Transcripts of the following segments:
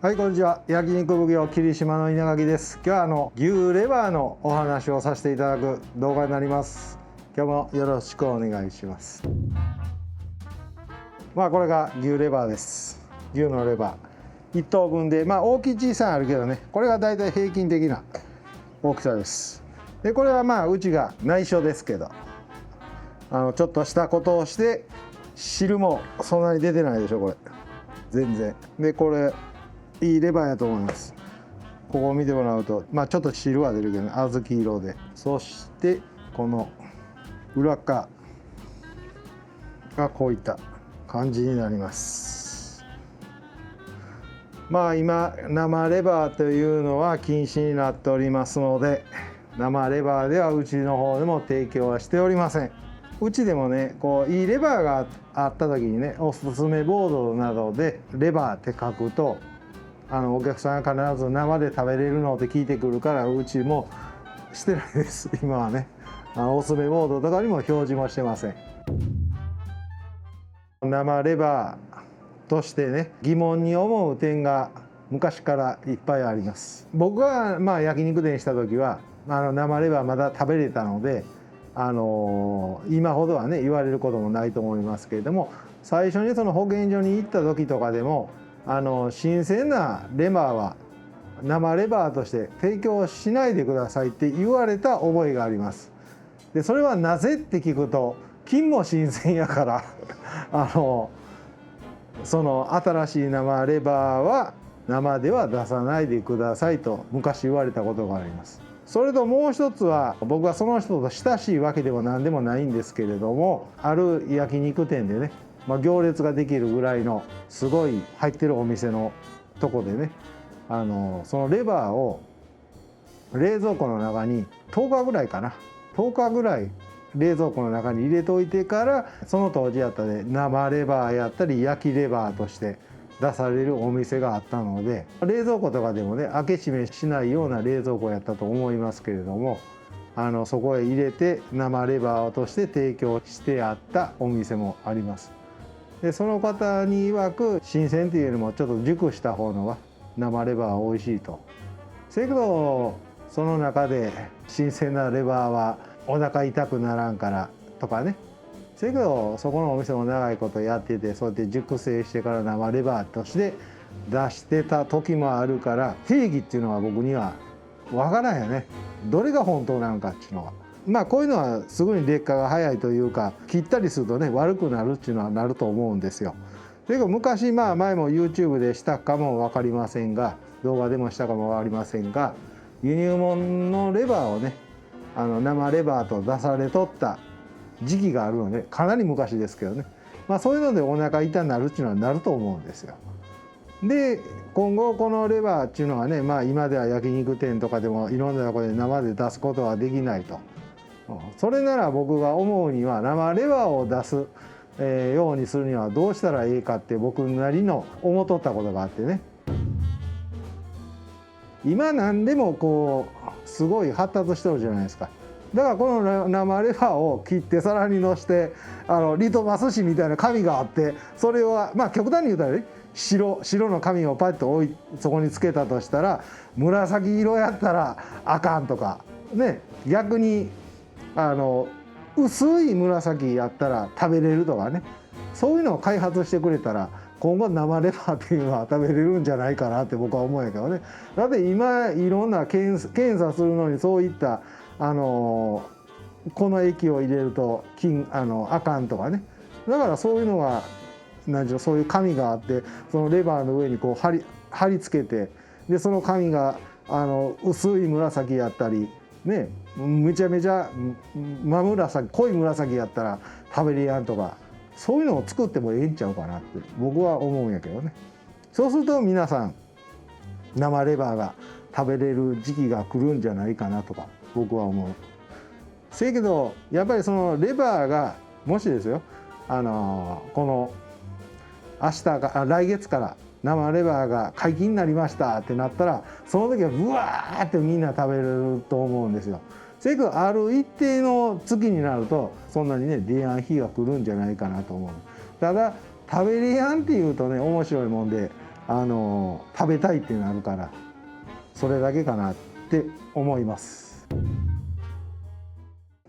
はい、こんにちは。焼肉奉行霧島の稲垣です。今日は牛レバーのお話をさせていただく動画になります。今日もよろしくお願いします。これが牛レバーです。牛のレバー1頭分で、大きい小さいあるけどね、これがだいたい平均的な大きさです。でこれはうちが内緒ですけど、ちょっとしたことをして汁もそんなに出てないでしょ、これ全然。でこれいいレバーやと思います。ここを見てもらうと、ちょっと汁は出るけどね、小豆色で。そしてこの裏側がこういった感じになります。今生レバーというのは禁止になっておりますので、生レバーではうちの方でも提供はしておりません。うちでもね、いいレバーがあった時にね、おすすめボードなどでレバーって書くと、お客さんが必ず生で食べれるのって聞いてくるから、うちもしてないです今はね。おすすめボードとかにも表示もしてません。生レバーとしてね、疑問に思う点が昔からいっぱいあります。僕が焼肉店した時は生レバーまだ食べれたので、今ほどはね言われることもないと思いますけれども、最初にその保健所に行った時とかでも新鮮なレバーは生レバーとして提供しないでくださいって言われた覚えがあります。でそれはなぜって聞くと、菌も新鮮やからその新しい生レバーは生では出さないでくださいと昔言われたことがあります。それともう一つは、僕はその人と親しいわけでも何でもないんですけれども、ある焼肉店でね、行列ができるぐらいのすごい入ってるお店のとこでね、そのレバーを冷蔵庫の中に10日ぐらいかな、10日ぐらい冷蔵庫の中に入れておいてから、その当時やったで生レバーやったり焼きレバーとして出されるお店があったので、冷蔵庫とかでもね開け閉めしないような冷蔵庫やったと思いますけれども、そこへ入れて生レバーとして提供してあったお店もあります。でその方に曰く、新鮮っていうよりもちょっと熟した方のが生レバーは美味しいと。せやけどその中で新鮮なレバーはお腹痛くならんからとかね、せやけどそこのお店も長いことやってて、そうやって熟成してから生レバーとして出してた時もあるから、定義っていうのは僕には分からんよね、どれが本当なのかっていうのは。こういうのはすぐに劣化が早いというか、切ったりするとね悪くなるっていうのはなると思うんですよ。だけど昔前も YouTube でしたかも分かりませんが、動画でもしたかも分かりませんが、輸入物のレバーをね生レバーと出されとった時期があるので、かなり昔ですけどね、そういうのでお腹痛になるっていうのはなると思うんですよ。で今後このレバーっていうのはね、今では焼肉店とかでもいろんなところで生で出すことはできないと。それなら僕が思うには、生レバーを出すようにするにはどうしたらいいかって僕なりの思っとったことがあってね、今何でもすごい発達してるじゃないですか。だからこの生レバーを切って皿にのして、リトマス紙みたいな紙があって、それを極端に言うたらね、白の紙をパッとそこにつけたとしたら、紫色やったらあかんとかね、逆に薄い紫やったら食べれるとかね、そういうのを開発してくれたら、今後生レバーっていうのは食べれるんじゃないかなって僕は思うんやけどね。だって今いろんな検査するのに、そういったこの液を入れるとあかんとかね、だからそういうのがそういう紙があって、そのレバーの上に貼り付けて、でその紙が薄い紫やったりね、めちゃめちゃ真紫、濃い紫やったら食べれやんとか、そういうのを作ってもええんちゃうかなって僕は思うんやけどね。そうすると皆さん生レバーが食べれる時期が来るんじゃないかなとか僕は思う。せやけどやっぱりそのレバーがもしですよ、この来月から生レバーが解禁になりましたってなったら、その時はブワーってみんな食べれると思うんですよ。せやけどある一定の月になるとそんなにね出やん日が来るんじゃないかなと思う。ただ食べれやんっていうとね面白いもんで、食べたいってなるから、それだけかなって思います。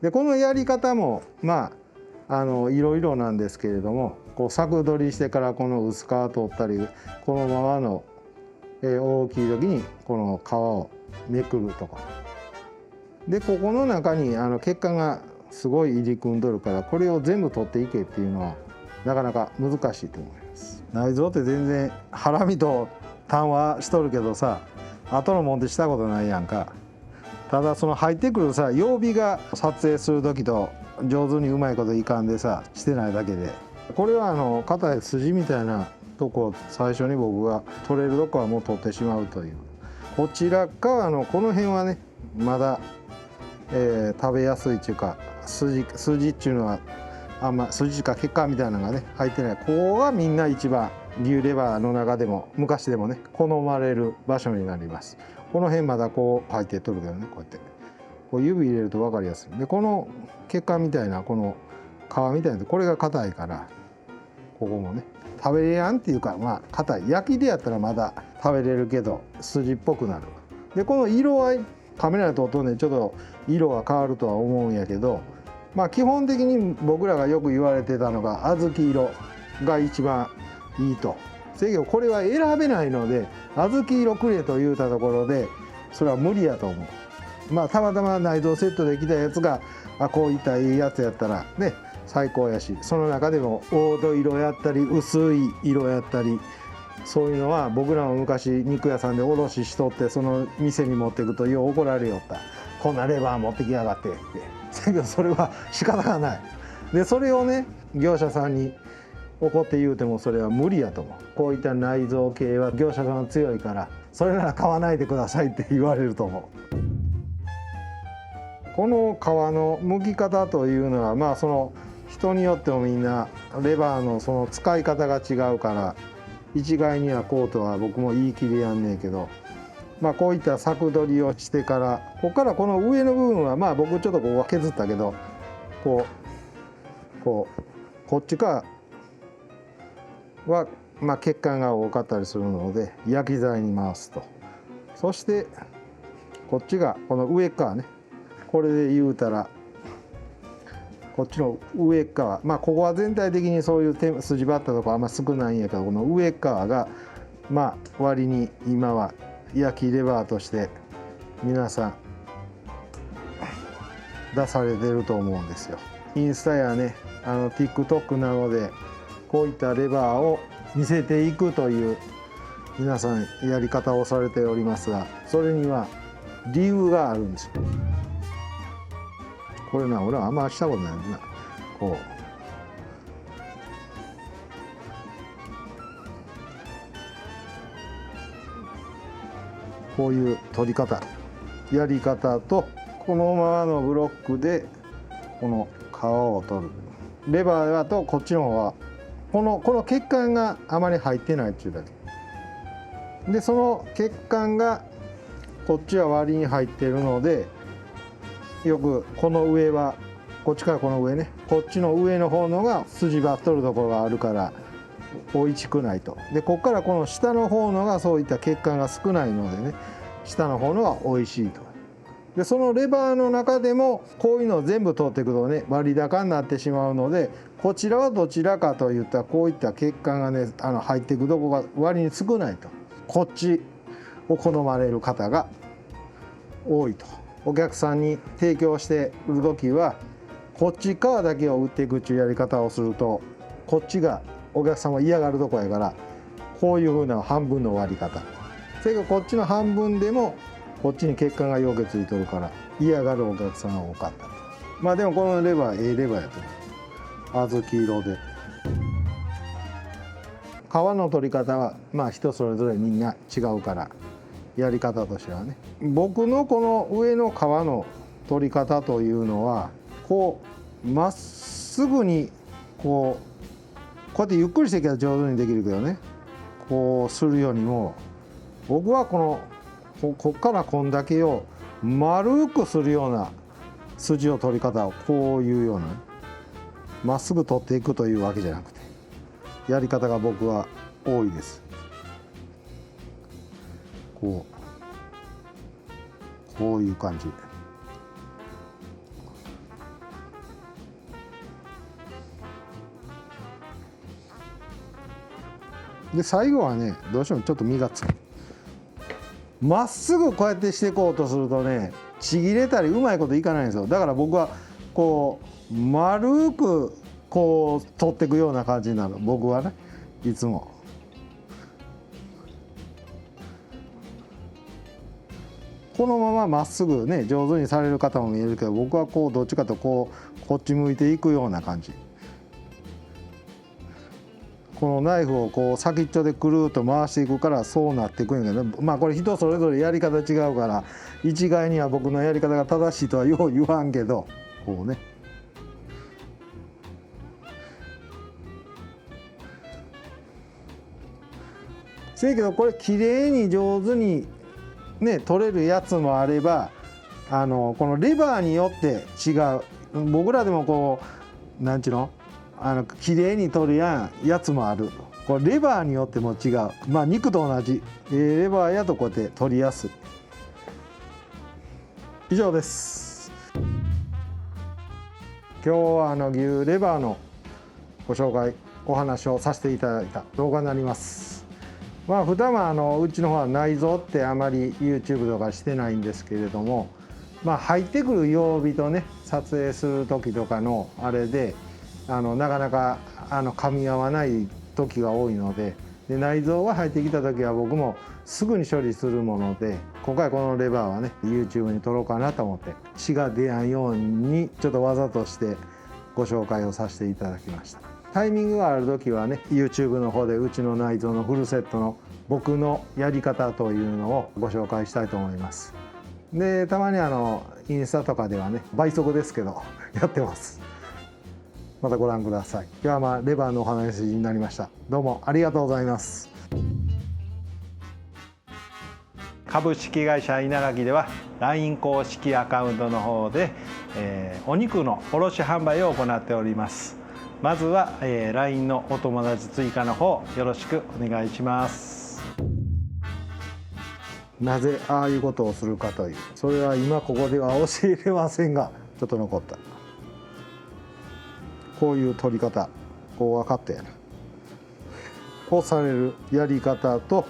でこのやり方もいろいろなんですけれども、こう作取りしてからこの薄皮取ったり、このままの大きい時にこの皮をめくるとかで、ここの中に血管がすごい入り組んどるから、これを全部取っていけっていうのはなかなか難しいと思います。内臓って全然ハラミとタンはしとるけどさ、後のもんってしたことないやんか。ただその入ってくるさ曜日が撮影する時と上手にうまいこといかんでさしてないだけで、これは硬い筋みたいなとこ最初に僕が取れるとこはもう取ってしまうという。こちらかこの辺はねまだ、食べやすいっていうか、筋っていうのは筋か血管みたいなのがね入ってない、ここがみんな一番牛レバーの中でも昔でもね好まれる場所になります。この辺まだこう入ってとるけどね、こうやってこう指入れると分かりやすい。でこの血管みたいなこの皮みたいなこれが硬いから、ここもね食べれやんっていうか、硬い。焼きでやったらまだ食べれるけど筋っぽくなる。でこの色合い、カメラで撮るとねちょっと色が変わるとは思うんやけど、基本的に僕らがよく言われてたのが小豆色が一番いいと。せやけどこれは選べないので、小豆色くれと言うたところでそれは無理やと思う。たまたま内臓セットできたやつがこういったいいやつやったらね最高やし、その中でも黄土色やったり薄い色やったり、そういうのは僕らも昔肉屋さんで卸しとって、その店に持っていくとよう怒られよった。こんなレバー持ってきやがってって。だけどそれは仕方がない。でそれをね業者さんに怒って言うてもそれは無理やと思う。こういった内臓系は業者さんが強いから、それなら買わないでくださいって言われると思う。この皮の剥き方というのはその人によってもみんなレバーのその使い方が違うから、一概にはこうとは僕も言い切りやんねえけど、こういった作取りをしてから、ここからこの上の部分は僕ちょっとここは削ったけど、こっちからは血管が多かったりするので焼き剤に回すと。そしてこっちがこの上側ね、これで言うたらこっちの上側、ここは全体的にそういう筋張ったとこあんま少ないんやけど、この上側が割に今は焼きレバーとして皆さん出されてると思うんですよ。インスタやねTikTok などでこういったレバーを見せていくという皆さんやり方をされておりますが、それには理由があるんですよ。これ俺はあんましたことないな。こういう取り方やり方と、このままのブロックでこの皮を取る。レバーだとこっちの方はこの血管があまり入ってないっていうだけで、その血管がこっちは割に入ってるので、よくこの上はこっちからこの上ね、こっちの上の方のが筋張っとるところがあるから美味しくないと。でこっからこの下の方のがそういった血管が少ないのでね、下の方のが美味しいと。でそのレバーの中でもこういうのを全部取っていくとね割高になってしまうので、こちらはどちらかといったらこういった血管がね入っていくとこが割に少ないと、こっちを好まれる方が多いと。お客さんに提供してる時はこっち側だけを売っていくっていうやり方をすると、こっちがお客さんは嫌がるとこやから、こういうふうな半分の割り方。それがこっちの半分でもこっちに血管がよくついとるから嫌がるお客さんが多かった。でもこのレバーレバーやと思う。小豆色で皮の取り方は人それぞれみんな違うから、やり方としてはね、僕のこの上の皮の取り方というのはこうまっすぐにこうやってゆっくりしていけば上手にできるけどね、こうするよりも僕はこっからこんだけを丸くするような筋を取り方をこういうようなまっすぐ取っていくというわけじゃなくて、やり方が僕は多いです。こういう感じ。で最後はねどうしてもちょっと身がつく。まっすぐこうやってしていこうとするとねちぎれたりうまいこといかないんですよ。だから僕はこう丸くこう取っていくような感じになる。僕はねいつも。このまままっすぐね上手にされる方も見えるけど、僕はこうどっちかとこっち向いていくような感じ。このナイフをこう先っちょでくるっと回していくからそうなっていくんやけど、まあこれ人それぞれやり方違うから一概には僕のやり方が正しいとはよう言わんけど、こうね。せやけどこれ綺麗に上手にね取れるやつもあれば、このレバーによって違う。僕らでもこうなんちゅうの綺麗に取るやつもある。これレバーによっても違う。まあ肉と同じ、レバーやとこうやって取りやすい。以上です。今日は牛レバーのご紹介お話をさせていただいた動画になります。まあ普段はうちの方は内臓ってあまり YouTube とかしてないんですけれども、まあ入ってくる曜日とね撮影する時とかのあれでなかなか噛み合わない時が多いので、内臓が入ってきた時は僕もすぐに処理するもので、今回このレバーはね YouTube に撮ろうかなと思って血が出ないようにちょっと技としてご紹介をさせていただきました。タイミングがある時はね YouTube の方でうちの内臓のフルセットの僕のやり方というのをご紹介したいと思います。でたまにインスタとかではね倍速ですけどやってます。またご覧ください。今日はレバーのお話になりました。どうもありがとうございます。株式会社稲垣では LINE 公式アカウントの方で、お肉の卸販売を行っております。まずは、LINE のお友達追加の方よろしくお願いします。なぜああいうことをするかという、それは今ここでは教えれませんが、ちょっと残った。こういう取り方、こう分かったやな。こうされるやり方と